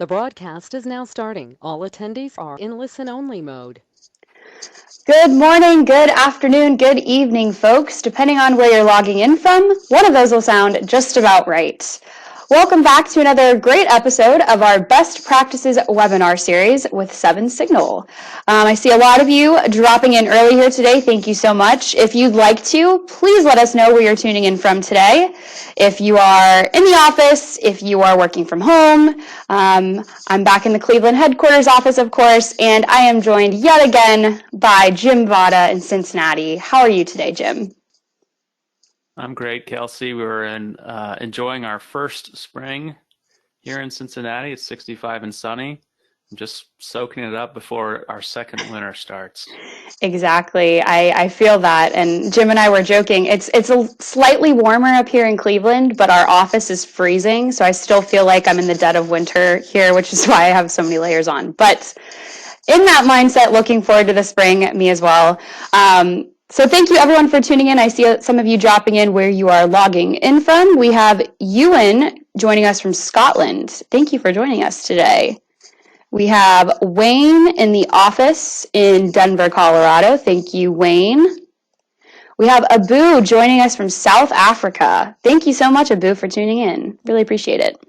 The broadcast is now starting. All attendees are in listen-only mode. Good morning, good afternoon, good evening, folks. Depending on where you're logging in from, one of those will sound just about right. Welcome back to another great episode of our Best Practices webinar series with 7Signal. I see a lot of you dropping in early here today. Thank you so much. If you'd like to, please let us know where you're tuning in from today. If you are in the office, if you are working from home, I'm back in the Cleveland headquarters office, of course, and I am joined yet again by Jim Vda in Cincinnati. How are you today, Jim? I'm great, Kelsey. We were enjoying our first spring here in Cincinnati. It's 65 and sunny. I'm just soaking it up before our second winter starts. Exactly. I feel that. And Jim and I were joking. It's a slightly warmer up here in Cleveland, but our office is freezing. So I still feel like I'm in the dead of winter here, which is why I have so many layers on. But in that mindset, looking forward to the spring, me as well. So thank you everyone for tuning in. I see some of you dropping in where you are logging in from. We have Ewan joining us from Scotland. Thank you for joining us today. We have Wayne in the office in Denver, Colorado. Thank you, Wayne. We have Abu joining us from South Africa. Thank you so much, Abu, for tuning in. Really appreciate it.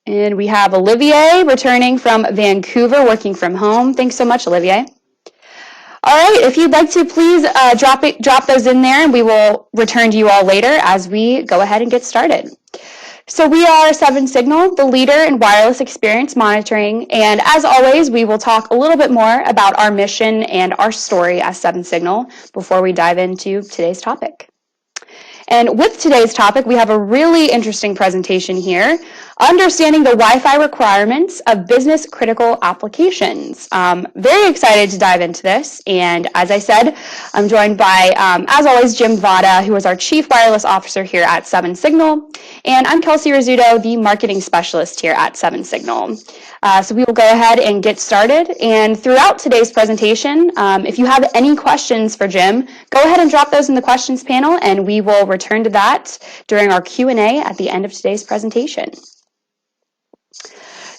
And we have Olivier returning from Vancouver, working from home. Thanks so much, Olivier. All right, if you'd like to, please drop those in there, and we will return to you all later as we go ahead and get started. So we are 7Signal, the leader in wireless experience monitoring, and as always, we will talk a little bit more about our mission and our story as 7Signal before we dive into today's topic. And with today's topic, we have a really interesting presentation here, understanding the Wi-Fi requirements of business critical applications. Very excited to dive into this. And as I said, I'm joined by, as always, Jim Vda, who is our Chief Wireless Officer here at 7Signal. And I'm Kelsey Rizzuto, the Marketing Specialist here at 7Signal. So we will go ahead and get started. And throughout today's presentation, if you have any questions for Jim, go ahead and drop those in the questions panel, and we will return to that during our Q&A at the end of today's presentation.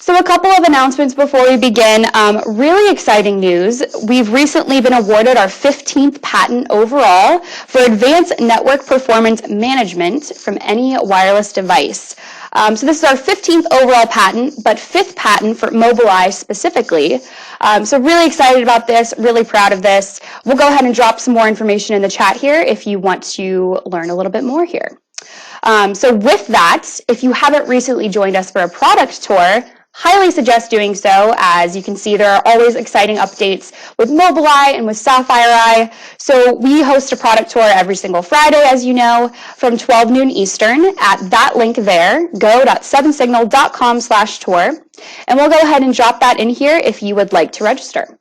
So a couple of announcements before we begin. Really exciting news. We've recently been awarded our 15th patent overall for advanced network performance management from any wireless device. So this is our 15th overall patent, but 5th patent for Mobileye specifically. So really excited about this, really proud of this. We'll go ahead and drop some more information in the chat here if you want to learn a little bit more here. So with that, if you haven't recently joined us for a product tour, highly suggest doing so. As you can see, there are always exciting updates with Mobileye and with Sapphire Eye. So we host a product tour every single Friday, as you know, from 12 noon Eastern at that link there, go.7signal.com/tour. And we'll go ahead and drop that in here if you would like to register.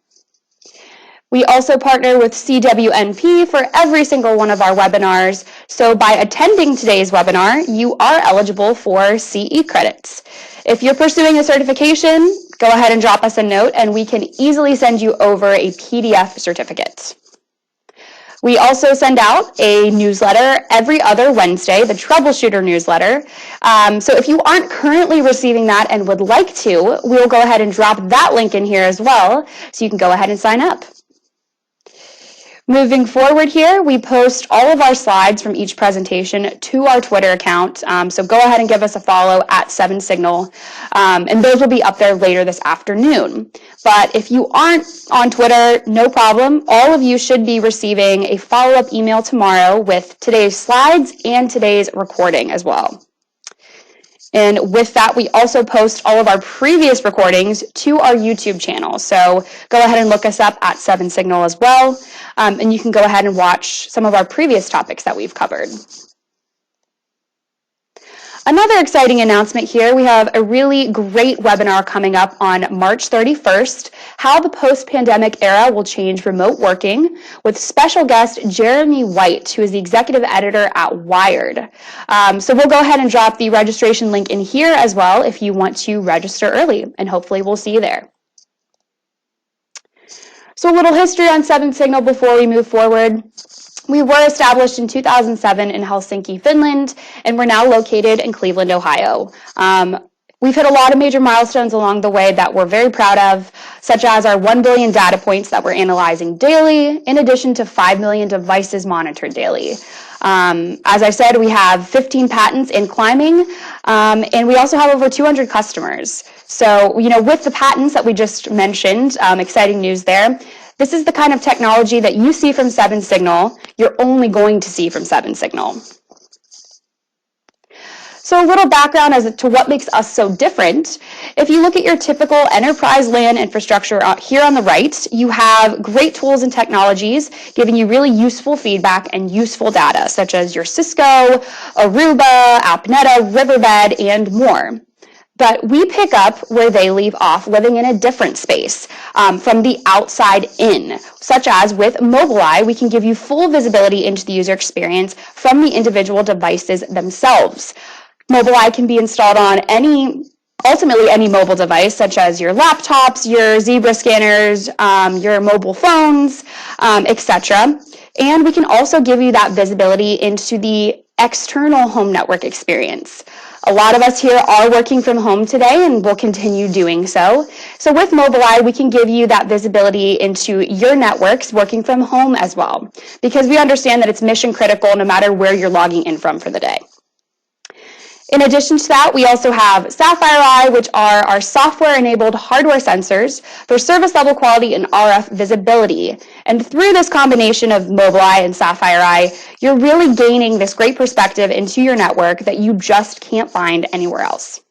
We also partner with CWNP for every single one of our webinars. So by attending today's webinar, you are eligible for CE credits. If you're pursuing a certification, go ahead and drop us a note, and we can easily send you over a PDF certificate. We also send out a newsletter every other Wednesday, the Troubleshooter newsletter. So if you aren't currently receiving that and would like to, we'll go ahead and drop that link in here as well, so you can go ahead and sign up. Moving forward here, we post all of our slides from each presentation to our Twitter account. So go ahead and give us a follow at 7Signal, and those will be up there later this afternoon. But if you aren't on Twitter, no problem. All of you should be receiving a follow-up email tomorrow with today's slides and today's recording as well. And with that, we also post all of our previous recordings to our YouTube channel. So go ahead and look us up at 7Signal as well. And you can go ahead and watch some of our previous topics that we've covered. Another exciting announcement here, we have a really great webinar coming up on March 31st, How the Post-Pandemic Era Will Change Remote Working, with special guest Jeremy White, who is the executive editor at Wired. So we'll go ahead and drop the registration link in here as well if you want to register early, and hopefully we'll see you there. So a little history on 7Signal before we move forward. We were established in 2007 in Helsinki, Finland, and we're now located in Cleveland, Ohio. We've hit a lot of major milestones along the way that we're very proud of, such as our 1 billion data points that we're analyzing daily, in addition to 5 million devices monitored daily. As I said, we have 15 patents in climbing, and we also have over 200 customers. So, with the patents that we just mentioned, exciting news there, this is the kind of technology that you see from 7 Signal, you're only going to see from 7 Signal. So a little background as to what makes us so different. If you look at your typical enterprise LAN infrastructure here on the right, you have great tools and technologies giving you really useful feedback and useful data, such as your Cisco, Aruba, Appneta, Riverbed, and more. But we pick up where they leave off, living in a different space, from the outside in, such as with Mobileye, we can give you full visibility into the user experience from the individual devices themselves. Mobileye can be installed on ultimately any mobile device, such as your laptops, your Zebra scanners, your mobile phones, etc. And we can also give you that visibility into the external home network experience. A lot of us here are working from home today and will continue doing so. So with Mobileye, we can give you that visibility into your networks working from home as well, because we understand that it's mission critical no matter where you're logging in from for the day. In addition to that, we also have Sapphire Eye, which are our software-enabled hardware sensors for service-level quality and RF visibility. And through this combination of Mobileye and Sapphire Eye, you're really gaining this great perspective into your network that you just can't find anywhere else.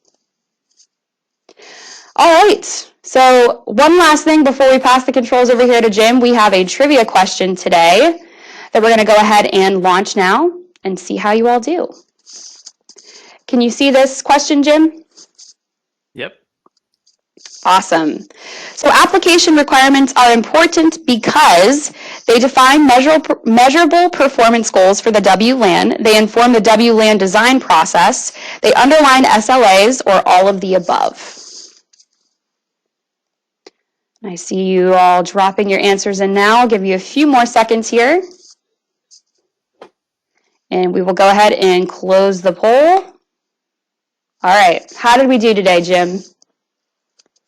All right, so one last thing before we pass the controls over here to Jim, we have a trivia question today that we're going to go ahead and launch now and see how you all do. Can you see this question, Jim? Yep. Awesome. So application requirements are important because they define measurable performance goals for the WLAN. They inform the WLAN design process. They underline SLAs or all of the above. I see you all dropping your answers in now. I'll give you a few more seconds here. And we will go ahead and close the poll. All right, how did we do today, Jim?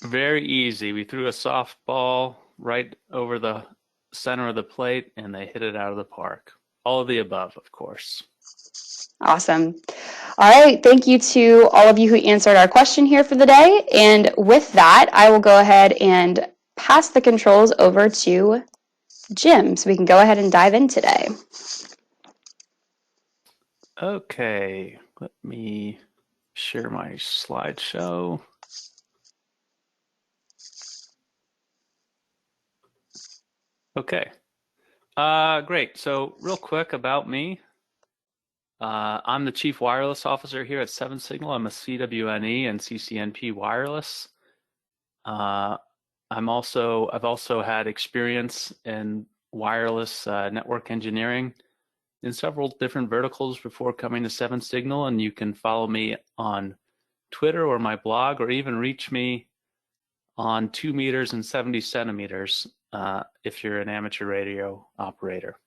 Very easy. We threw a softball right over the center of the plate, and they hit it out of the park. All of the above, of course. Awesome. All right, thank you to all of you who answered our question here for the day. And with that, I will go ahead and pass the controls over to Jim so we can go ahead and dive in today. Okay, let me share my slideshow. Okay, great. So real quick about me. I'm the Chief Wireless Officer here at 7 Signal. I'm a CWNE and CCNP Wireless. I've also had experience in wireless network engineering in several different verticals before coming to 7 Signal, and you can follow me on Twitter or my blog, or even reach me on 2 meters and 70 centimeters if you're an amateur radio operator.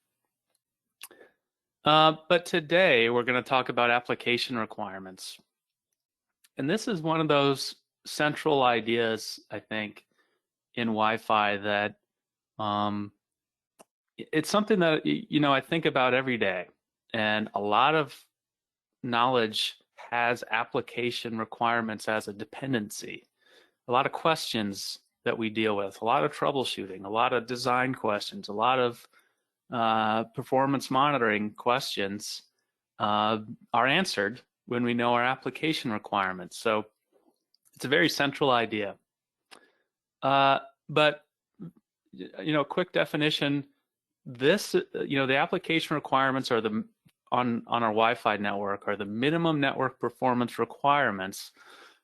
But today we're going to talk about application requirements. And this is one of those central ideas, I think, in Wi-Fi that it's something that, I think about every day. And a lot of knowledge has application requirements as a dependency. A lot of questions that we deal with, a lot of troubleshooting, a lot of design questions, a lot of performance monitoring questions are answered when we know our application requirements. So it's a very central idea. But quick definition: the application requirements are on our Wi-Fi network are the minimum network performance requirements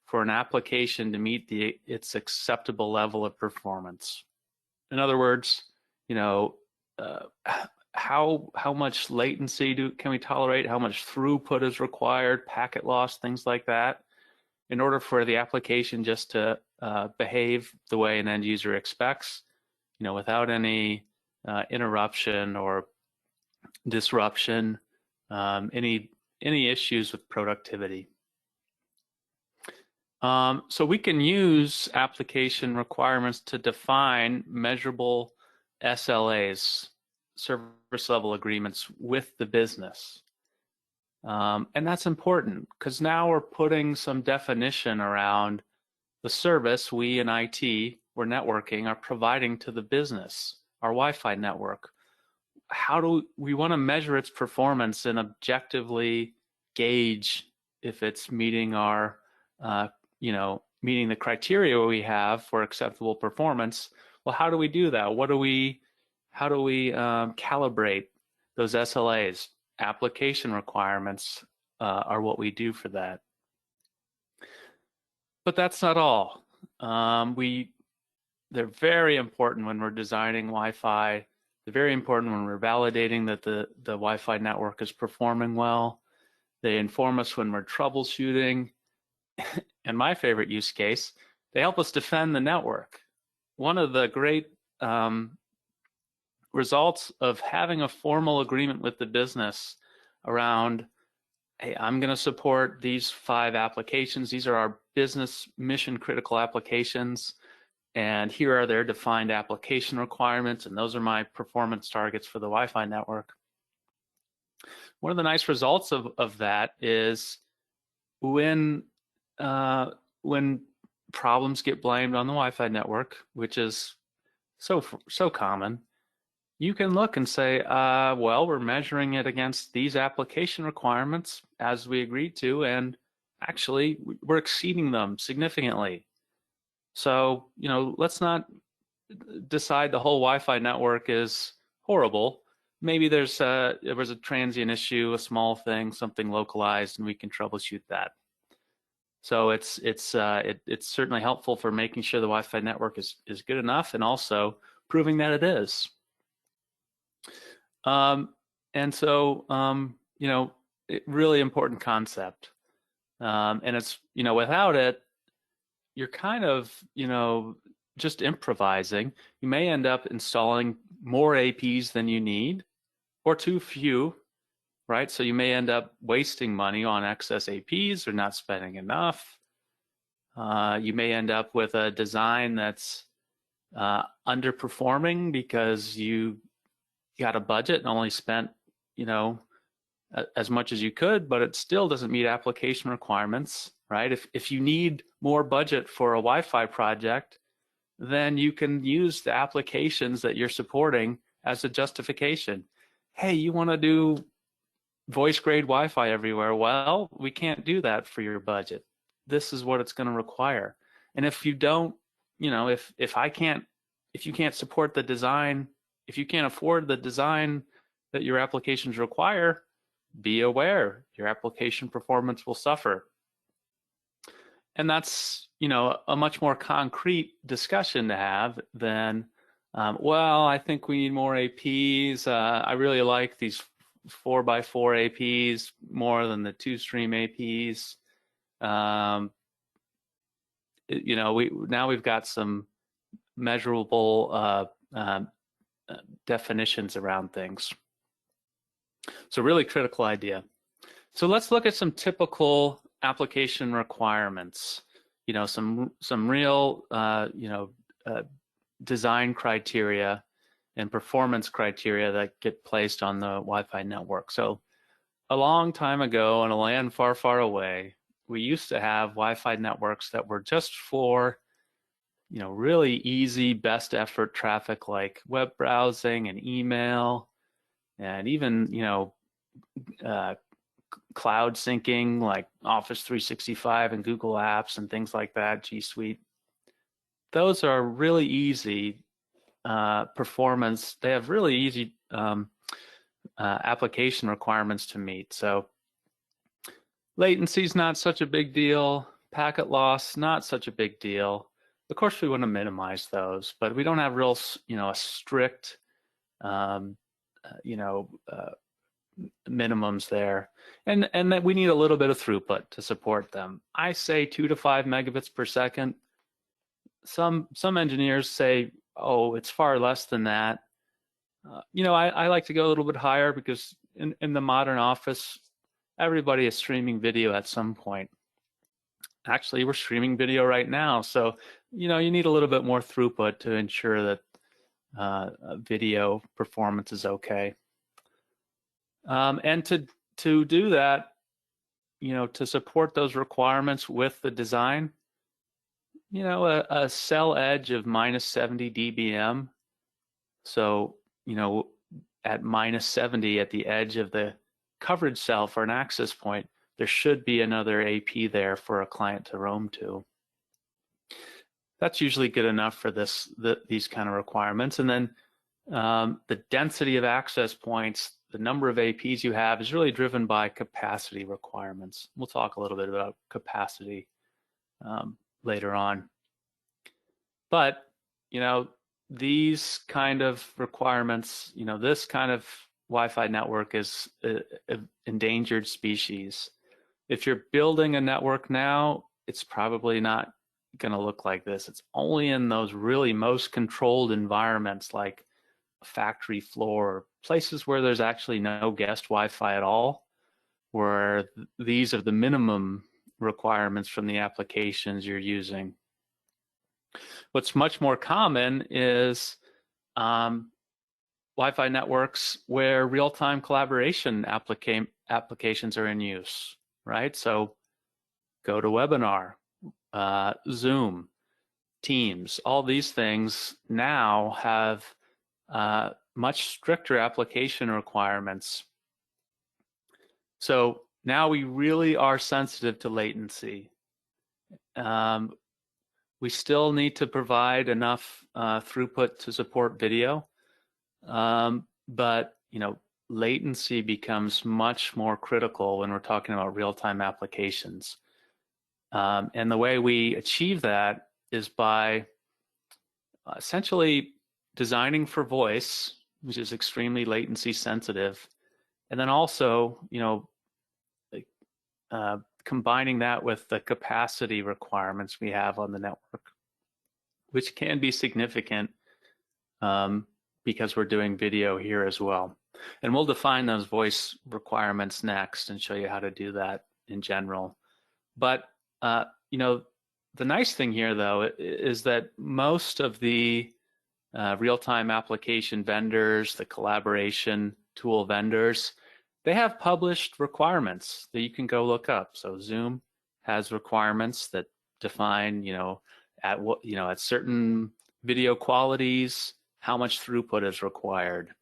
for an application to meet its acceptable level of performance. In other words, how much latency can we tolerate, how much throughput is required, packet loss, things like that, in order for the application just to behave the way an end user expects, without any interruption or disruption, any issues with productivity. So we can use application requirements to define measurable SLAs, service level agreements, with the business. And that's important because now we're putting some definition around the service we in IT, we're networking, are providing to the business, our Wi-Fi network. How do we want to measure its performance and objectively gauge if it's meeting our, meeting the criteria we have for acceptable performance? Well, how do we do that? How do we calibrate those SLAs? Application requirements are what we do for that. But that's not all. They're very important when we're designing Wi-Fi. They're very important when we're validating that the Wi-Fi network is performing well. They inform us when we're troubleshooting. And my favorite use case, they help us defend the network. One of the great results of having a formal agreement with the business around, hey, I'm going to support these 5 applications. These are our business mission critical applications, and here are their defined application requirements, and those are my performance targets for the Wi-Fi network. One of the nice results of that is when problems get blamed on the Wi-Fi network, which is so common, you can look and say, well, we're measuring it against these application requirements as we agreed to, and actually we're exceeding them significantly. So, let's not decide the whole Wi-Fi network is horrible. Maybe there was a transient issue, a small thing, something localized, and we can troubleshoot that. So it's certainly helpful for making sure the Wi-Fi network is good enough, and also proving that it is. Really important concept. And it's, without it, you're kind of, just improvising. You may end up installing more APs than you need, or too few, right? So you may end up wasting money on excess APs or not spending enough. You may end up with a design that's underperforming because you got a budget and only spent, as much as you could, but it still doesn't meet application requirements, right? If you need more budget for a Wi-Fi project, then you can use the applications that you're supporting as a justification. Hey, you want to do voice grade Wi-Fi everywhere? Well, we can't do that for your budget. This is what it's going to require. And if you don't, if you can't support the design, if you can't afford the design that your applications require, be aware your application performance will suffer. And that's, a much more concrete discussion to have than, well, I think we need more APs. I really like these 4x4 APs more than the 2-stream APs. Now we've got some measurable definitions around things. So really critical idea. So let's look at some typical application requirements. Some real design criteria and performance criteria that get placed on the Wi-Fi network. So a long time ago in a land far, far away, we used to have Wi-Fi networks that were just for really easy, best effort traffic like web browsing and email, and even, cloud syncing like Office 365 and Google Apps and things like that, G Suite. Those are really easy performance. They have really easy application requirements to meet. So latency is not such a big deal. Packet loss, not such a big deal. Of course, we want to minimize those, but we don't have real, a strict, minimums there, and that we need a little bit of throughput to support them. I say 2 to 5 megabits per second. Some engineers say, oh, it's far less than that. I like to go a little bit higher because in the modern office, everybody is streaming video at some point. actually we're streaming video right now. So, you need a little bit more throughput to ensure that video performance is okay. And to do that, to support those requirements with the design, a cell edge of -70 dBm. So, at -70 at the edge of the coverage cell for an access point, there should be another AP there for a client to roam to. That's usually good enough for these kind of requirements. And then the density of access points, the number of APs you have, is really driven by capacity requirements. We'll talk a little bit about capacity later on. But, these kind of requirements, this kind of Wi-Fi network is an endangered species. If you're building a network now, it's probably not going to look like this. It's only in those really most controlled environments like a factory floor, places where there's actually no guest Wi-Fi at all, where these are the minimum requirements from the applications you're using. What's much more common is Wi-Fi networks where real-time collaboration applications are in use, right? So GoToWebinar, Zoom, Teams, all these things now have much stricter application requirements. So now we really are sensitive to latency. We still need to provide enough throughput to support video, but latency becomes much more critical when we're talking about real-time applications. And the way we achieve that is by essentially designing for voice, which is extremely latency sensitive, and then also, combining that with the capacity requirements we have on the network, which can be significant because we're doing video here as well. And we'll define those voice requirements next and show you how to do that in general. But, the nice thing here, though, is that most of the real-time application vendors, the collaboration tool vendors, they have published requirements that you can go look up. So Zoom has requirements that define, at certain video qualities, how much throughput is required.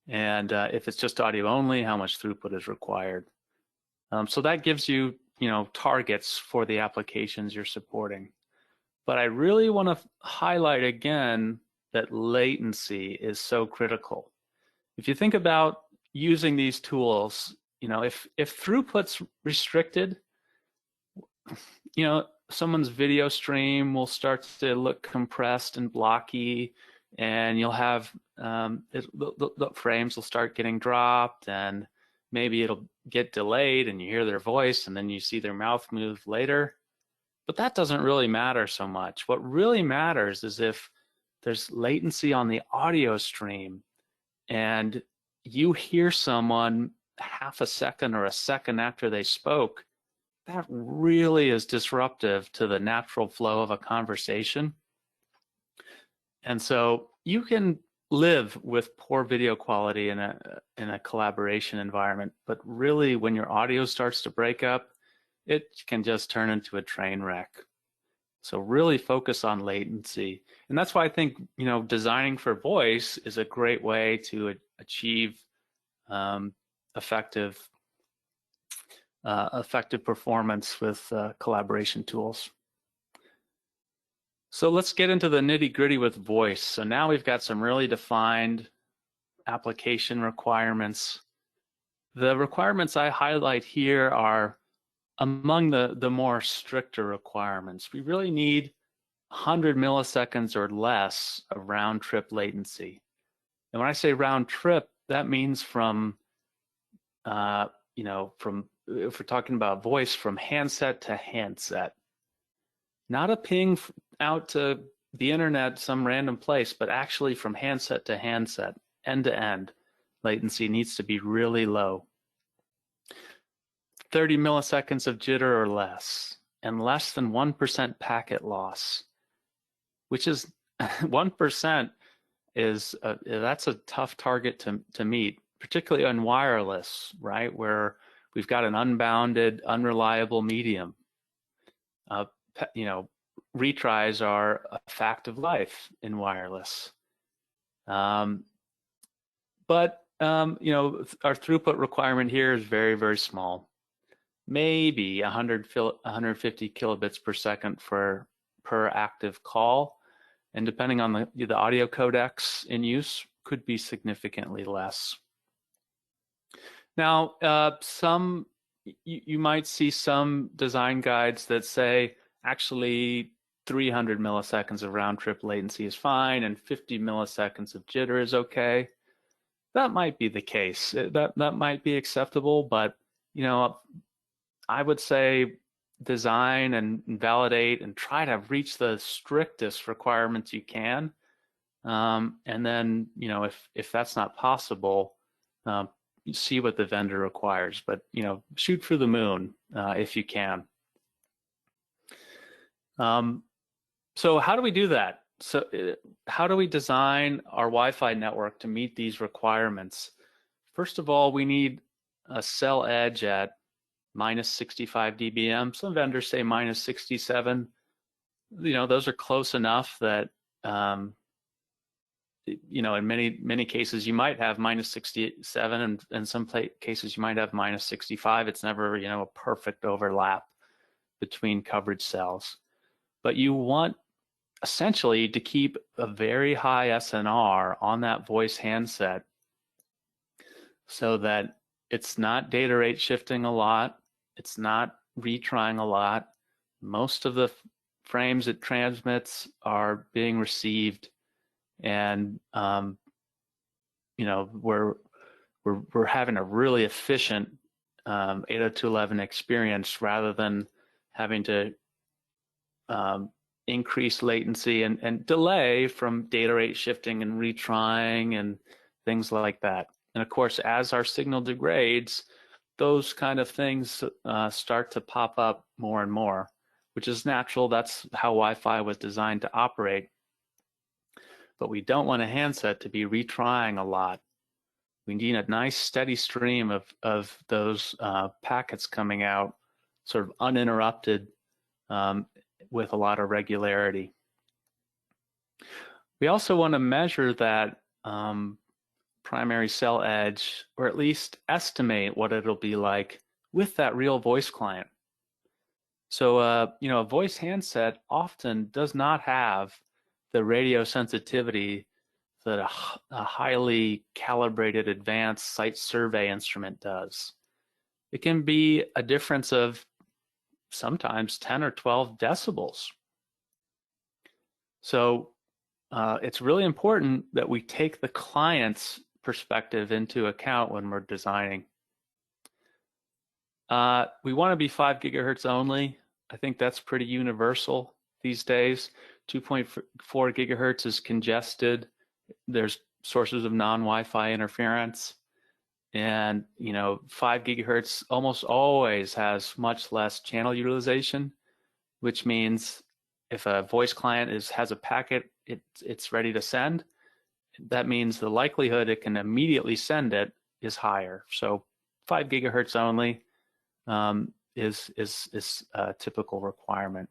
And if it's just audio only, how much throughput is required. So that gives you, targets for the applications you're supporting. But I really want to highlight again that latency is so critical. If you think about using these tools, if throughput's restricted, someone's video stream will start to look compressed and blocky, and you'll have the frames will start getting dropped, and maybe it'll get delayed and you hear their voice and then you see their mouth move later. But that doesn't really matter so much. What really matters is if there's latency on the audio stream and you hear someone half a second or a second after they spoke, that really is disruptive to the natural flow of a conversation. And so you can live with poor video quality in a collaboration environment, but really when your audio starts to break up, it can just turn into a train wreck. So really focus on latency. And that's why I think, designing for voice is a great way to achieve effective performance with collaboration tools. So let's get into the nitty-gritty with voice. So now we've got some really defined application requirements. The requirements I highlight here are among the more stricter requirements. We really need 100 milliseconds or less of round trip latency. And when I say round trip, that means from, if we're talking about voice, from handset to handset. Not a ping out to the internet, some random place, but actually from handset to handset, end to end. Latency needs to be really low. 30 milliseconds of jitter or less, and less than 1% packet loss, which is 1% is that's a tough target to meet, particularly on wireless, right, where we've got an unbounded, unreliable medium. You know, retries are a fact of life in wireless. But you know, our throughput requirement here is very, very small. Maybe 150 kilobits per second per active call, and depending on the audio codecs in use, could be significantly less. Now, you might see some design guides that say actually 300 milliseconds of round trip latency is fine and 50 milliseconds of jitter is okay. That might be the case. That might be acceptable, but you know, I would say design and validate and try to reach the strictest requirements you can. And then, you know, if that's not possible, see what the vendor requires, but, you know, shoot for the moon if you can. So how do we do that? So how do we design our Wi-Fi network to meet these requirements? First of all, we need a cell edge at minus 65 dBm. Some vendors say minus 67. You know, those are close enough that, you know, in many cases you might have minus 67, and in some cases you might have minus 65. It's never, you know, a perfect overlap between coverage cells. But you want essentially to keep a very high SNR on that voice handset so that it's not data rate shifting a lot, it's not retrying a lot. Most of the frames it transmits are being received, and you know, we're having a really efficient 802.11 experience rather than having to increase latency and delay from data rate shifting and retrying and things like that. And of course, as our signal degrades, those kind of things start to pop up more and more, which is natural. That's how Wi-Fi was designed to operate. But we don't want a handset to be retrying a lot. We need a nice steady stream of those packets coming out, sort of uninterrupted, with a lot of regularity. We also want to measure that primary cell edge, or at least estimate what it'll be like with that real voice client. So, you know, a voice handset often does not have the radio sensitivity that a highly calibrated advanced site survey instrument does. It can be a difference of sometimes 10 or 12 decibels. So it's really important that we take the client's perspective into account when we're designing. We want to be 5 gigahertz only. I think that's pretty universal these days. 2.4 gigahertz is congested. There's sources of non-Wi-Fi interference. And, you know, 5 gigahertz almost always has much less channel utilization, which means if a voice client has a packet it's ready to send, that means the likelihood it can immediately send it is higher. So 5 gigahertz only is a typical requirement.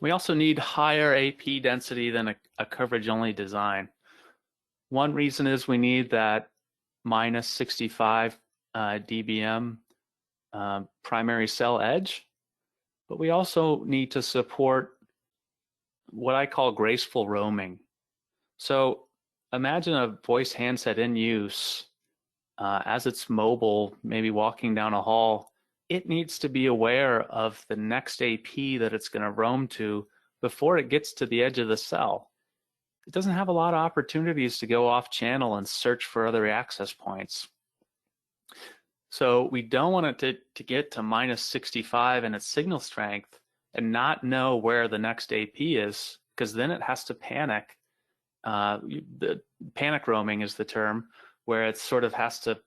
We also need higher AP density than a coverage-only design. One reason is we need that minus 65 dBm primary cell edge, but we also need to support what I call graceful roaming. So imagine a voice handset in use as it's mobile, maybe walking down a hall. It needs to be aware of the next AP that it's going to roam to before it gets to the edge of the cell. It doesn't have a lot of opportunities to go off channel and search for other access points. So we don't want it to get to minus 65 in its signal strength and not know where the next AP is, because then it has to panic. The panic roaming is the term, where it sort of has to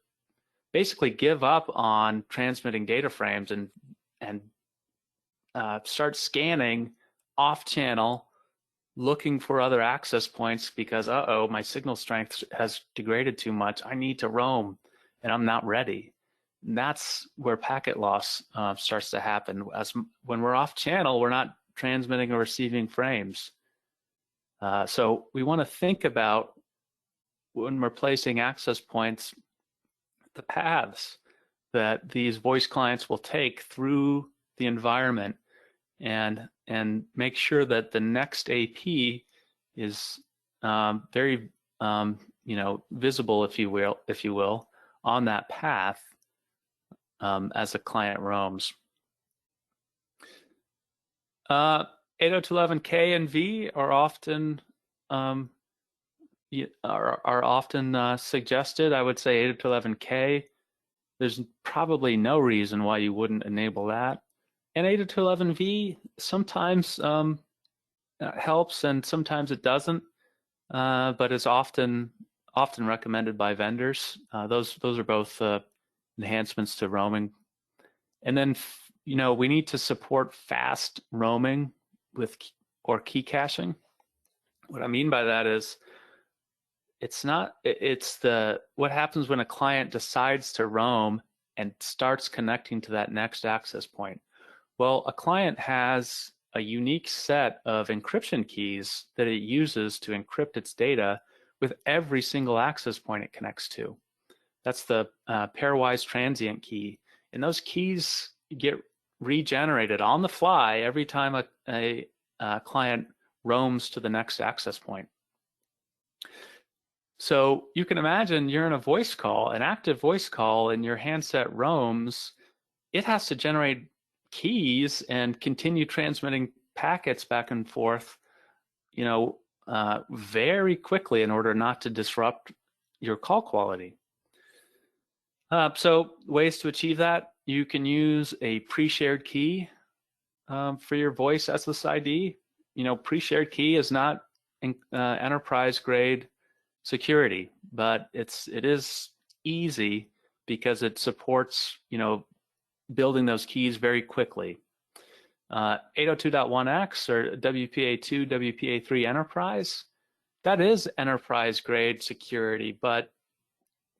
basically give up on transmitting data frames and start scanning off channel, looking for other access points because, uh-oh, my signal strength has degraded too much. I need to roam and I'm not ready. And that's where packet loss starts to happen. When we're off channel, we're not transmitting or receiving frames. So we want to think about, when we're placing access points, the paths that these voice clients will take through the environment, and make sure that the next AP is very visible, if you will, on that path as the client roams. 802.11k and V are often suggested. I would say 802.11k. There's probably no reason why you wouldn't enable that. And 802.11v sometimes helps and sometimes it doesn't, but is often recommended by vendors. Those are both enhancements to roaming. And then we need to support fast roaming or key caching. What I mean by that is, what happens when a client decides to roam and starts connecting to that next access point. Well, a client has a unique set of encryption keys that it uses to encrypt its data with every single access point it connects to. That's the pairwise transient key. And those keys get regenerated on the fly every time a client roams to the next access point. So you can imagine you're in a voice call, an active voice call, and your handset roams. It has to generate keys and continue transmitting packets back and forth, very quickly in order not to disrupt your call quality. So ways to achieve that: you can use a pre-shared key for your voice SSID. Pre-shared key is not enterprise grade security, but it is easy because it supports building those keys very quickly. 802.1x or WPA2, WPA3 enterprise, that is enterprise grade security, but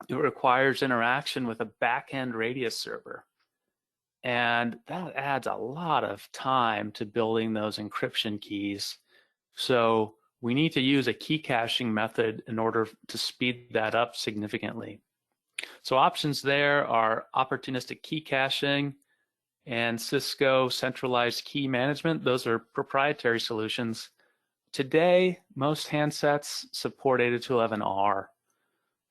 it requires interaction with a back-end radius server. And that adds a lot of time to building those encryption keys. So we need to use a key caching method in order to speed that up significantly. So options there are opportunistic key caching and Cisco centralized key management. Those are proprietary solutions. Today, most handsets support 802.11r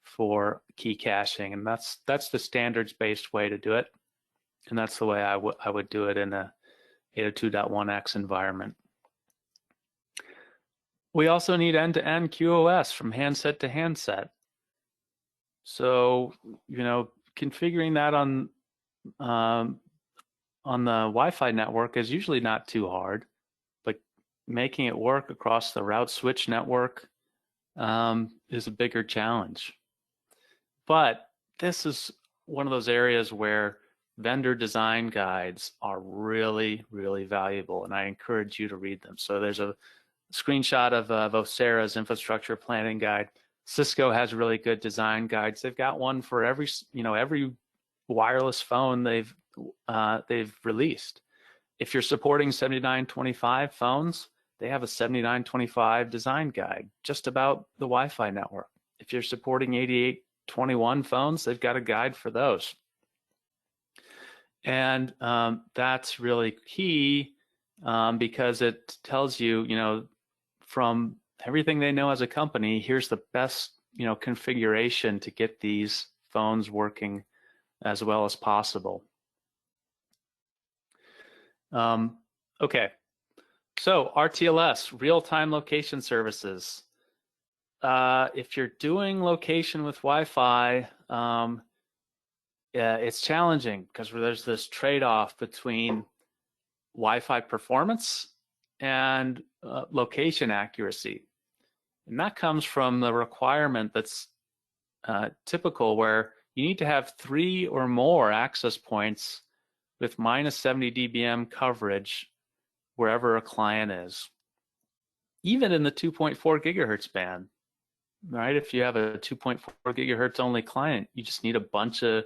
for key caching, and that's the standards-based way to do it. And that's the way I would do it in a 802.1x environment. We also need end-to-end QoS from handset to handset. So, configuring that on the Wi-Fi network is usually not too hard, but making it work across the route switch network is a bigger challenge. But this is one of those areas where vendor design guides are really, really valuable, and I encourage you to read them. So there's a screenshot of Vocera's infrastructure planning guide. Cisco has really good design guides. They've got one for every wireless phone they've released. If you're supporting 7925 phones, they have a 7925 design guide just about the Wi-Fi network. If you're supporting 8821 phones, they've got a guide for those. And that's really key because it tells you, from everything they know as a company, here's the best, configuration to get these phones working as well as possible. Okay, so RTLS, real-time location services. If you're doing location with Wi-Fi, it's challenging because there's this trade-off between Wi-Fi performance and location accuracy. And that comes from the requirement that's typical, where you need to have 3 or more access points with minus 70 dBm coverage wherever a client is, even in the 2.4 gigahertz band, right? If you have a 2.4 gigahertz only client, you just need a bunch of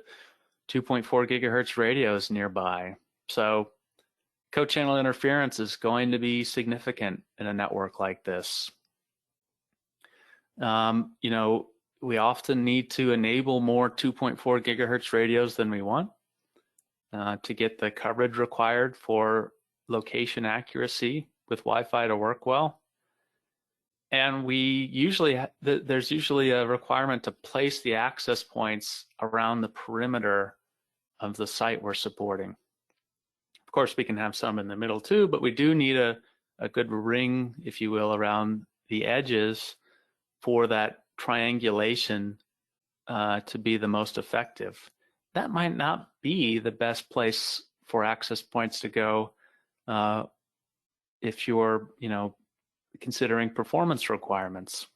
2.4 gigahertz radios nearby. So co-channel interference is going to be significant in a network like this. You know, we often need to enable more 2.4 gigahertz radios than we want to get the coverage required for location accuracy with Wi-Fi to work well. And we usually, there's usually a requirement to place the access points around the perimeter of the site we're supporting. Of course, we can have some in the middle too, but we do need a good ring, if you will, around the edges for that triangulation to be the most effective. That might not be the best place for access points to go if you're, you know, considering performance requirements.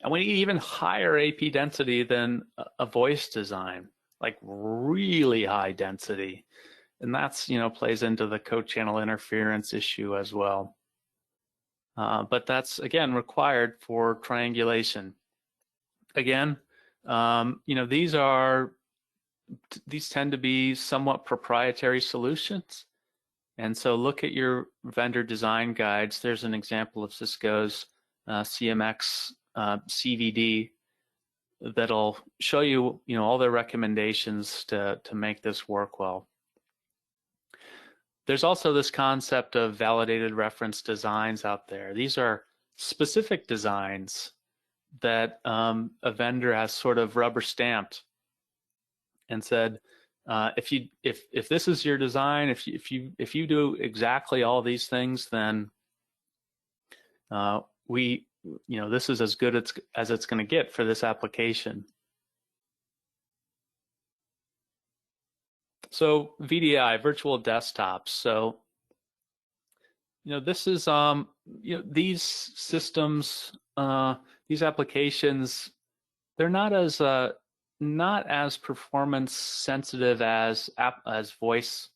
And we need even higher AP density than a voice design, like really high density. And that's, you know, plays into the co-channel interference issue as well. But that's, again, required for triangulation. Again, you know, these tend to be somewhat proprietary solutions. And so look at your vendor design guides. There's an example of Cisco's CMX CVD that'll show you, you know, all their recommendations to make this work well. There's also this concept of validated reference designs out there. These are specific designs that a vendor has sort of rubber stamped and said, if this is your design, if you do exactly all these things, then you know, this is as good as it's going to get for this application. So VDI, virtual desktops. So, you know, this is you know, these systems, these applications, they're not as performance sensitive as voice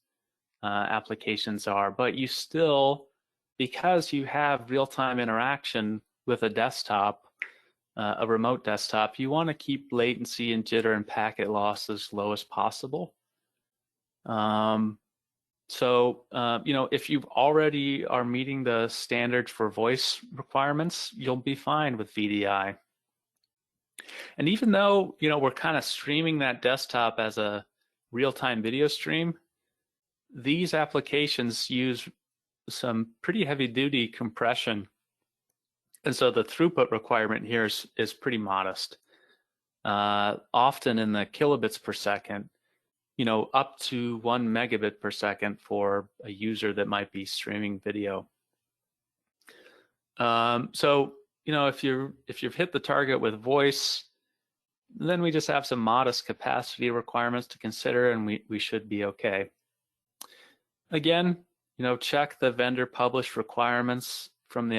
applications are, but you still, because you have real-time interaction with a desktop, a remote desktop, you want to keep latency and jitter and packet loss as low as possible. So, you know, if you already are meeting the standards for voice requirements, you'll be fine with VDI. And even though, you know, we're kind of streaming that desktop as a real-time video stream, these applications use some pretty heavy-duty compression. And so the throughput requirement here is pretty modest, often in the kilobits per second, you know, up to 1 megabit per second for a user that might be streaming video. So, you know, if you've hit the target with voice, then we just have some modest capacity requirements to consider, and we should be okay. Again, you know, check the vendor published requirements from the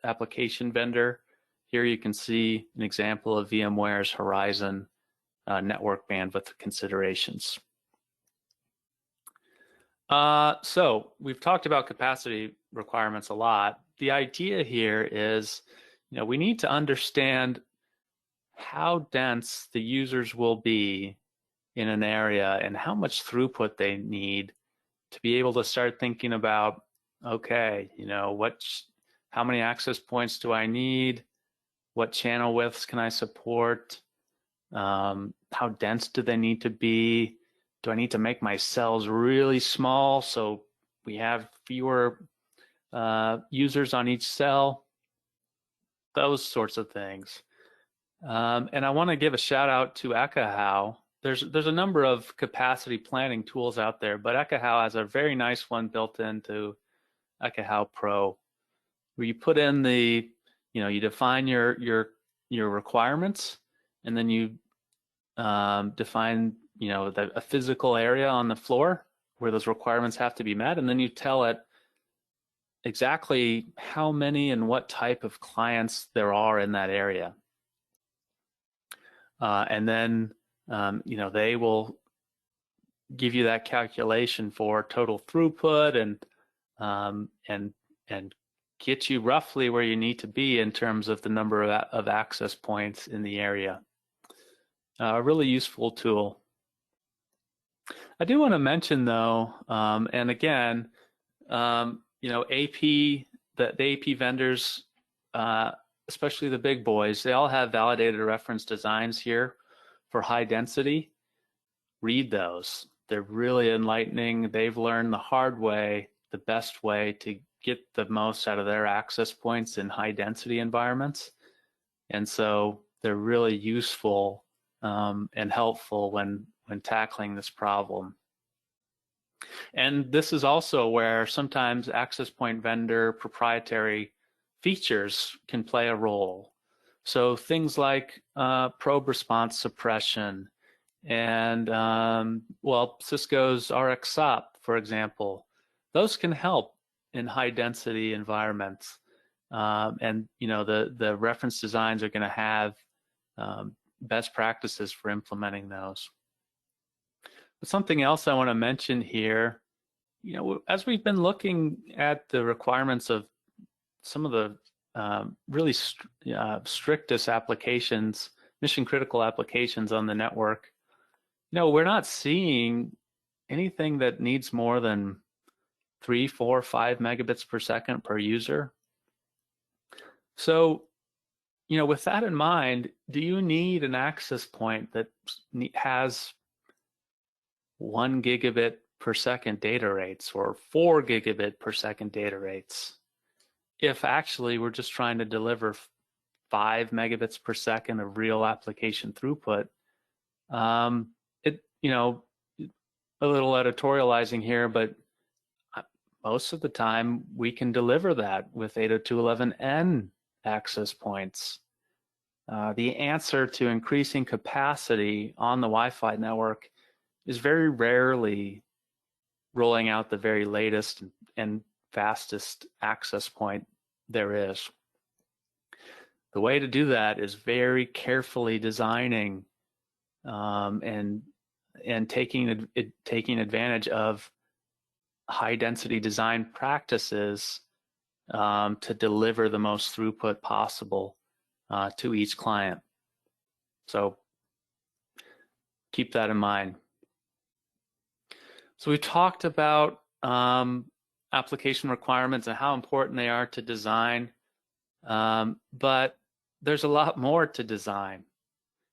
application vendor. Here you can see an example of VMware's Horizon network bandwidth considerations. So we've talked about capacity requirements a lot. The idea here is, you know, we need to understand how dense the users will be in an area and how much throughput they need to be able to start thinking about, okay, you know, how many access points do I need? What channel widths can I support? How dense do they need to be? Do I need to make my cells really small so we have fewer users on each cell? Those sorts of things. And I want to give a shout out to Ekahau. There's a number of capacity planning tools out there, but Ekahau has a very nice one built into Ekahau Pro, where you put in you know, you define your requirements, and then you define, you know, a physical area on the floor where those requirements have to be met, and then you tell it exactly how many and what type of clients there are in that area. And then they will give you that calculation for total throughput and get you roughly where you need to be in terms of the number of access points in the area. A really useful tool. I do want to mention though, and again, AP, the AP vendors, especially the big boys, they all have validated reference designs here for high density. Read those. They're really enlightening. They've learned the hard way, the best way to get the most out of their access points in high density environments. And so they're really useful and helpful when tackling this problem. And this is also where sometimes access point vendor proprietary features can play a role. So things like probe response suppression and, Cisco's RxSop, for example, those can help in high density environments. And the reference designs are going to have best practices for implementing those. But something else I want to mention here, as we've been looking at the requirements of some of the really strictest applications, mission critical applications on the network, we're not seeing anything that needs more than 3, 4, 5 megabits per second per user. So, with that in mind, do you need an access point that has 1 gigabit per second data rates or 4 gigabit per second data rates, if actually we're just trying to deliver 5 megabits per second of real application throughput? A little editorializing here, but most of the time we can deliver that with 802.11n access points. The answer to increasing capacity on the Wi-Fi network is very rarely rolling out the very latest and fastest access point there is. The way to do that is very carefully designing and taking advantage of high density design practices to deliver the most throughput possible to each client. So keep that in mind. So we talked about application requirements and how important they are to design, but there's a lot more to design.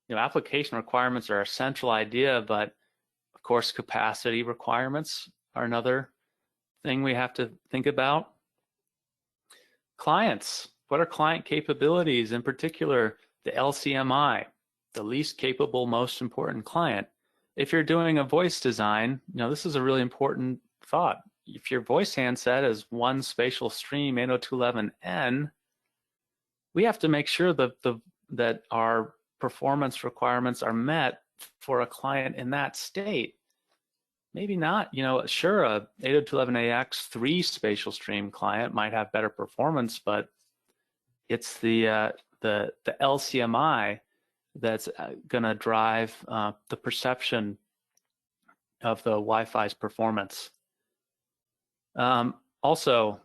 Application requirements are a central idea, but of course capacity requirements are another thing we have to think about. Clients, what are client capabilities, in particular the LCMI, the least capable, most important client? If you're doing a voice design, this is a really important thought. If your voice handset is one spatial stream 802.11n, we have to make sure that our performance requirements are met for a client in that state. Maybe not, sure, a 802.11ax 3 spatial stream client might have better performance, but it's the LCMI that's going to drive the perception of the Wi-Fi's performance. Also,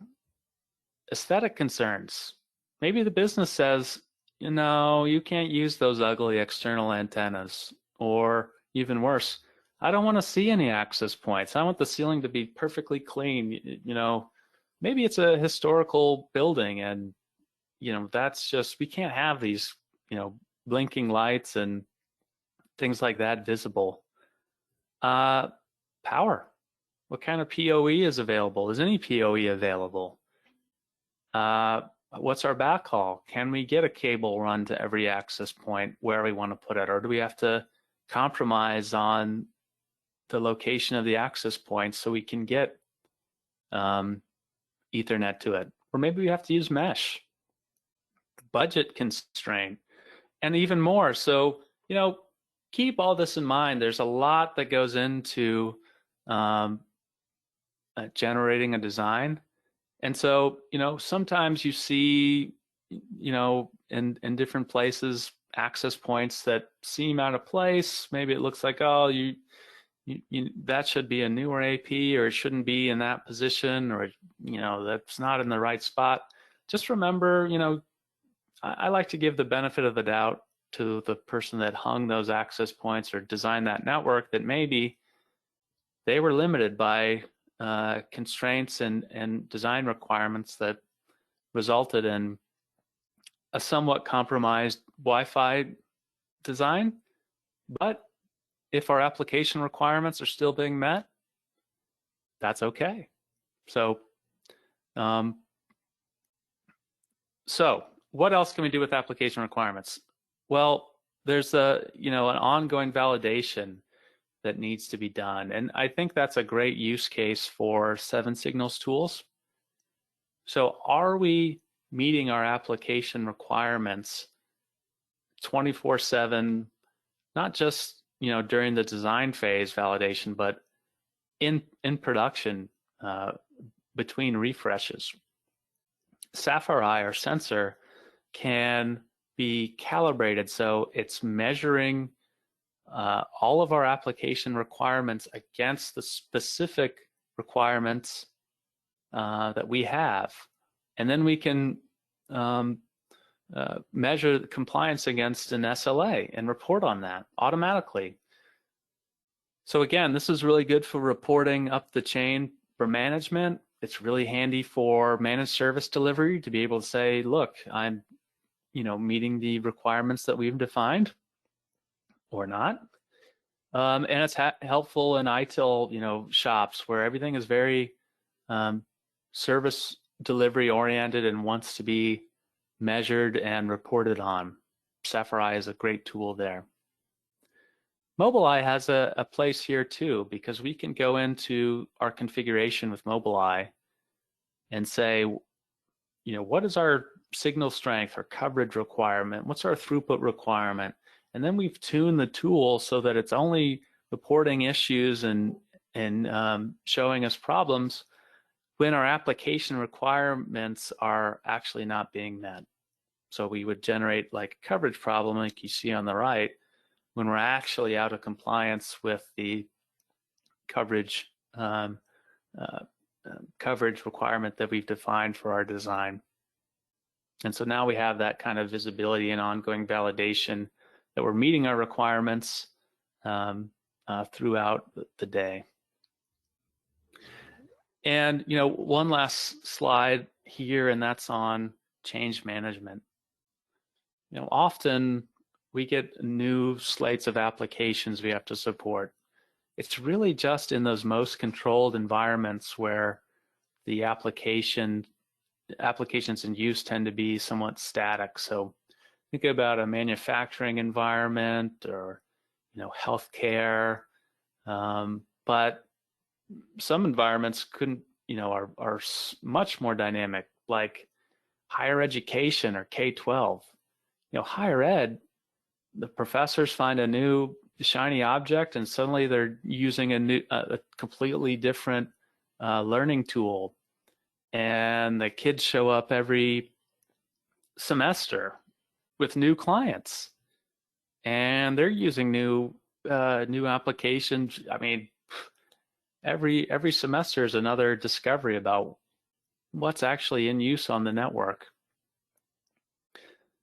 aesthetic concerns. Maybe the business says, you can't use those ugly external antennas, or even worse, I don't want to see any access points. I want the ceiling to be perfectly clean. Maybe it's a historical building and, that's just, we can't have these, blinking lights and things like that visible. Power. What kind of PoE is available? Is any PoE available? What's our backhaul? Can we get a cable run to every access point where we want to put it? Or do we have to compromise on the location of the access point so we can get Ethernet to it? Or maybe we have to use mesh. Budget constraint, and even more. So, keep all this in mind. There's a lot that goes into generating a design. And so, sometimes you see, in different places, access points that seem out of place. Maybe it looks like, oh, that should be a newer AP, or it shouldn't be in that position, or that's not in the right spot. Just remember, I like to give the benefit of the doubt to the person that hung those access points or designed that network, that maybe they were limited by constraints and design requirements that resulted in a somewhat compromised Wi-Fi design. But if our application requirements are still being met, that's okay. So what else can we do with application requirements? Well, there's an ongoing validation that needs to be done, and I think that's a great use case for 7-signals tools. So are we meeting our application requirements 24/7, not just during the design phase validation, but in production between refreshes? Sapphire Eye, our sensor, can be calibrated, so it's measuring all of our application requirements against the specific requirements that we have, and then we can measure the compliance against an SLA and report on that automatically. So again, this is really good for reporting up the chain for management. It's really handy for managed service delivery to be able to say, look, I'm meeting the requirements that we've defined or not. And it's helpful in ITIL shops where everything is very service delivery oriented and wants to be measured and reported on. Sapphire Eye is a great tool there. Mobileye has a place here too, because we can go into our configuration with Mobileye and say, what is our signal strength or coverage requirement? What's our throughput requirement? And then we've tuned the tool so that it's only reporting issues and showing us problems when our application requirements are actually not being met. So we would generate like a coverage problem like you see on the right when we're actually out of compliance with the coverage coverage requirement that we've defined for our design. And so now we have that kind of visibility and ongoing validation that we're meeting our requirements throughout the day. And one last slide here, and that's on change management. Often we get new slates of applications we have to support. It's really just in those most controlled environments where the applications in use tend to be somewhat static. So think about a manufacturing environment or healthcare, but some environments couldn't are much more dynamic, like higher education or K-12. Higher ed, the professors find a new shiny object and suddenly they're using a completely different learning tool, and the kids show up every semester with new clients and they're using new applications. I mean, every semester is another discovery about what's actually in use on the network.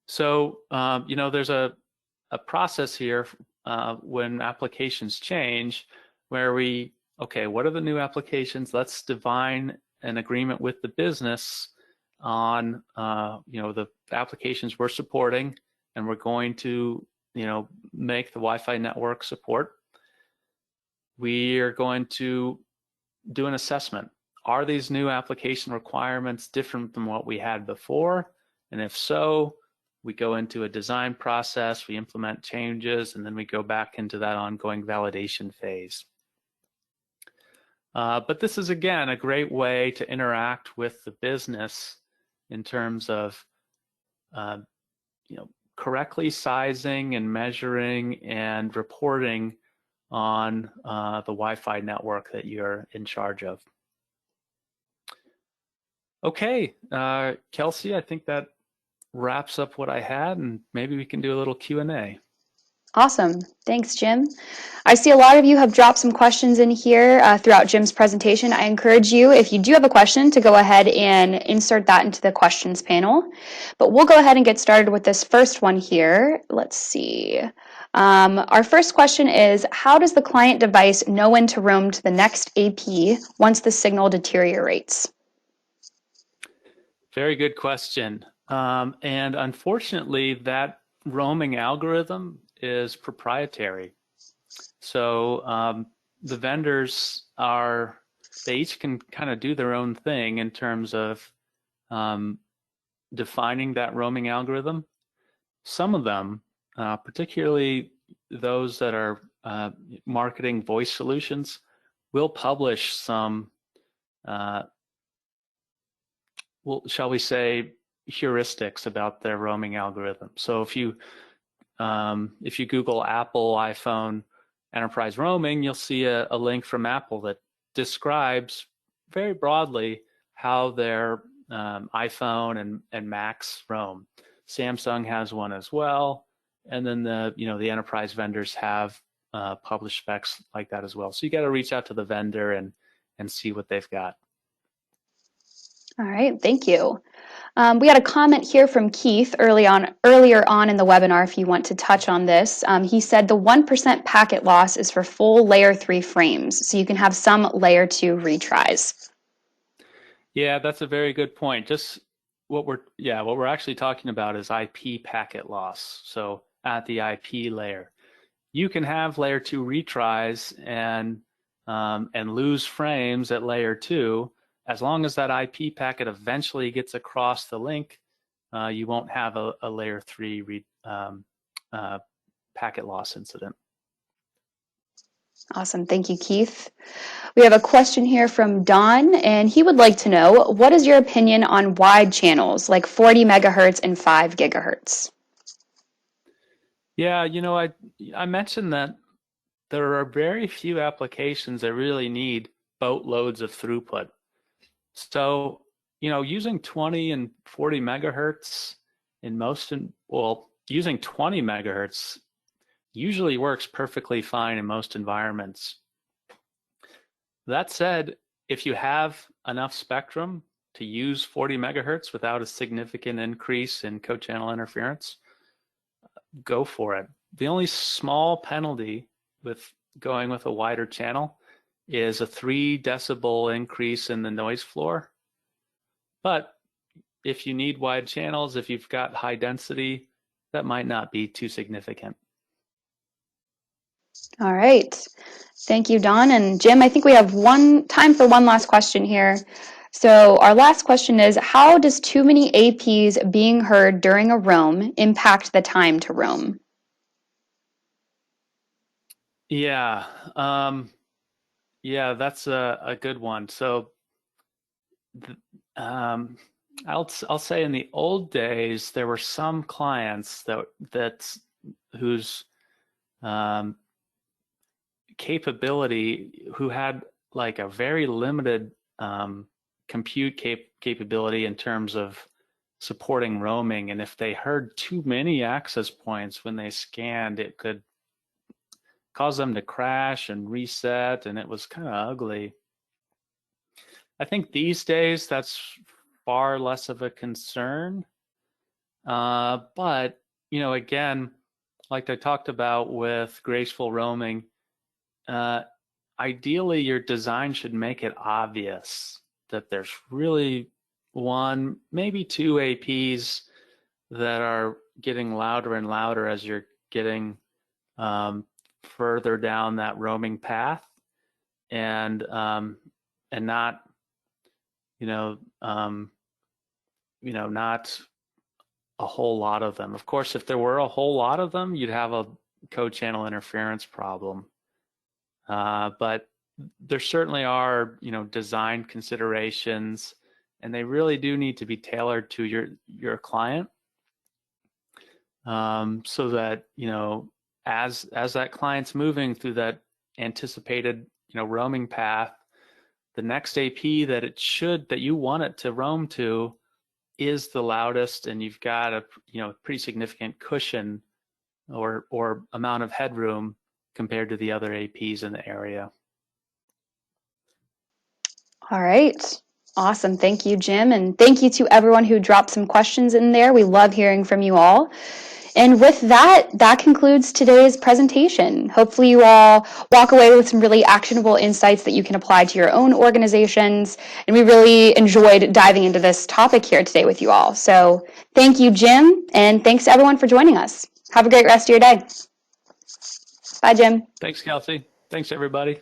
So there's a process here when applications change where what are the new applications? Let's define an agreement with the business on the applications we're supporting, and we're going to make the Wi-Fi network support. We are going to do an assessment. Are these new application requirements different than what we had before? And if so, we go into a design process, we implement changes, and then we go back into that ongoing validation phase. But this is, again, a great way to interact with the business in terms of correctly sizing and measuring and reporting on the Wi-Fi network that you're in charge of. Okay, Kelsey, I think that wraps up what I had, and maybe we can do a little Q&A. Awesome. Thanks, Jim. I see a lot of you have dropped some questions in here throughout Jim's presentation. I encourage you, if you do have a question, to go ahead and insert that into the questions panel. But we'll go ahead and get started with this first one here. Let's see. Our first question is, how does the client device know when to roam to the next AP once the signal deteriorates? Very good question. And unfortunately, that roaming algorithm is proprietary. So the vendors they each can kind of do their own thing in terms of defining that roaming algorithm. Some of them, particularly those that are marketing voice solutions, will publish some, shall we say, heuristics about their roaming algorithm. So if you Google Apple iPhone enterprise roaming, you'll see a link from Apple that describes very broadly how their iPhone and Macs roam. Samsung has one as well, and then the enterprise vendors have published specs like that as well. So you got to reach out to the vendor and see what they've got. All right, thank you. We had a comment here from Keith earlier on in the webinar, if you want to touch on this. He said the 1% packet loss is for full layer 3 frames, so you can have some layer 2 retries. Yeah, that's a very good point. Just what we're actually talking about is IP packet loss. So at the IP layer, you can have layer 2 retries and lose frames at layer 2. As long as that IP packet eventually gets across the link, you won't have a layer 3 packet loss incident. Awesome. Thank you, Keith. We have a question here from Don, and he would like to know, what is your opinion on wide channels like 40 megahertz and 5 gigahertz? Yeah, I mentioned that there are very few applications that really need boatloads of throughput. So, using 20 and 40 megahertz using 20 megahertz usually works perfectly fine in most environments. That said, if you have enough spectrum to use 40 megahertz without a significant increase in co-channel interference, go for it. The only small penalty with going with a wider channel is a 3 decibel increase in the noise floor. But if you need wide channels, if you've got high density, that might not be too significant. All right. Thank you, Don. And Jim, I think we have time for one last question here. So our last question is, how does too many APs being heard during a roam impact the time to roam? Yeah. Yeah, that's a good one. So I'll say in the old days there were some clients whose capability, who had like a very limited compute capability in terms of supporting roaming, and if they heard too many access points when they scanned, it could cause them to crash and reset, and it was kind of ugly. I think these days that's far less of a concern. But, again, like I talked about with Graceful Roaming, ideally your design should make it obvious that there's really one, maybe two APs that are getting louder and louder as you're getting further down that roaming path, and not not a whole lot of them. Of course, if there were a whole lot of them, you'd have a co-channel interference problem. But there certainly are, design considerations, and they really do need to be tailored to your client, so that as that client's moving through that anticipated roaming path, the next AP that you want it to roam to is the loudest, and you've got a pretty significant cushion or amount of headroom compared to the other APs in the area. All right. Awesome. Thank you, Jim. And thank you to everyone who dropped some questions in there. We love hearing from you all. And with that, that concludes today's presentation. Hopefully you all walk away with some really actionable insights that you can apply to your own organizations. And we really enjoyed diving into this topic here today with you all. So thank you, Jim, and thanks to everyone for joining us. Have a great rest of your day. Bye, Jim. Thanks, Kelsey. Thanks, everybody.